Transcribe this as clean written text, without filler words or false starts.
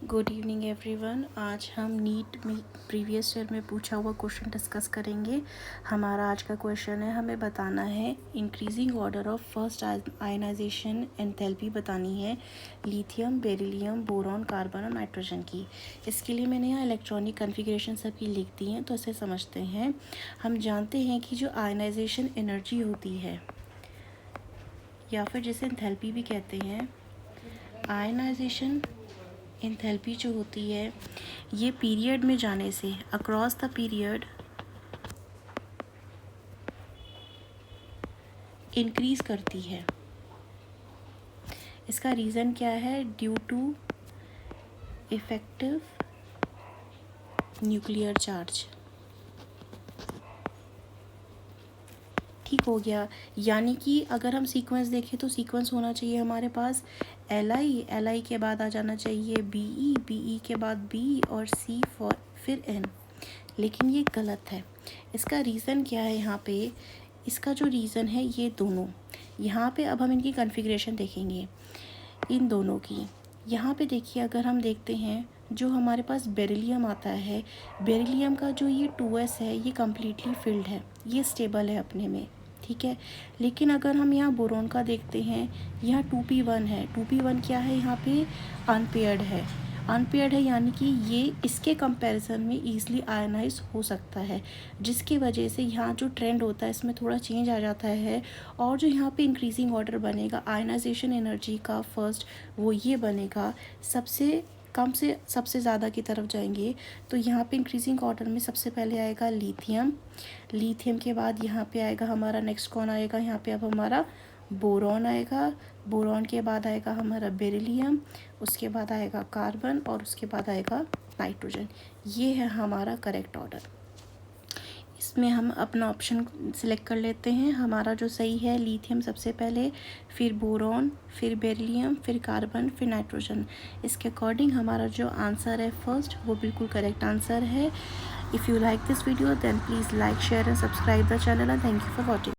Good evening everyone. आज हम NEET में प्रीवियस ईयर में पूछा हुआ क्वेश्चन डिस्कस करेंगे। हमारा आज का क्वेश्चन है, हमें बताना है increasing order of first ionisation enthalpy बतानी है लिथियम, बेरिलियम, बोरॉन, कार्बन और नाइट्रोजन की। इसके लिए मैंने यहाँ इलेक्ट्रॉनिक कन्फिग्रेशन सबकी लिख दी हैं, तो इसे समझते हैं। हम जानते हैं कि जो आयनाइजेशन एनर्जी होती है या फिर जिसे एंथैल्पी भी कहते हैं, आयनाइजेशन एंथैल्पी जो होती है ये पीरियड में जाने से अक्रॉस द पीरियड इंक्रीज करती है। इसका रीज़न क्या है? Due to effective nuclear charge. ठीक हो गया। यानी कि अगर हम सीक्वेंस देखें तो सीक्वेंस होना चाहिए हमारे पास Li के बाद आ जाना चाहिए Be के बाद B और C फिर N, लेकिन ये गलत है। इसका रीज़न क्या है? यहाँ पे इसका जो रीज़न है ये दोनों, यहाँ पे अब हम इनकी कॉन्फ़िगरेशन देखेंगे इन दोनों की। यहाँ पे देखिए, अगर हम देखते हैं जो हमारे पास बेरिलियम आता है, बेरिलियम का जो ये 2s है ये कम्प्लीटली फिल्ड है, ये स्टेबल है अपने में, ठीक है। लेकिन अगर हम यहाँ बोरॉन का देखते हैं, यहाँ 2p1 है। 2p1 क्या है? यहाँ पे अनपेयर्ड है। अनपेयर्ड है यानी कि ये इसके कंपैरिजन में ईज़िली आयनाइज हो सकता है, जिसकी वजह से यहाँ जो ट्रेंड होता है इसमें थोड़ा चेंज आ जाता है। और जो यहाँ पे इंक्रीजिंग ऑर्डर बनेगा आयनाइजेशन एनर्जी का फर्स्ट, वो ये बनेगा सबसे कम से सबसे ज़्यादा की तरफ जाएंगे। तो यहाँ पे इंक्रीजिंग ऑर्डर में सबसे पहले आएगा लिथियम। लिथियम के बाद यहाँ पे आएगा हमारा नेक्स्ट कौन आएगा? यहाँ पे अब हमारा बोरॉन आएगा। बोरॉन के बाद आएगा हमारा बेरिलियम, उसके बाद आएगा कार्बन और उसके बाद आएगा नाइट्रोजन। ये है हमारा करेक्ट ऑर्डर। इसमें हम अपना ऑप्शन सिलेक्ट कर लेते हैं। हमारा जो सही है, लिथियम सबसे पहले, फिर बोरॉन, फिर बेरिलियम, फिर कार्बन, फिर नाइट्रोजन। इसके अकॉर्डिंग हमारा जो आंसर है फर्स्ट, वो बिल्कुल करेक्ट आंसर है। If you like this video then please like, share and subscribe the channel and thank you for watching.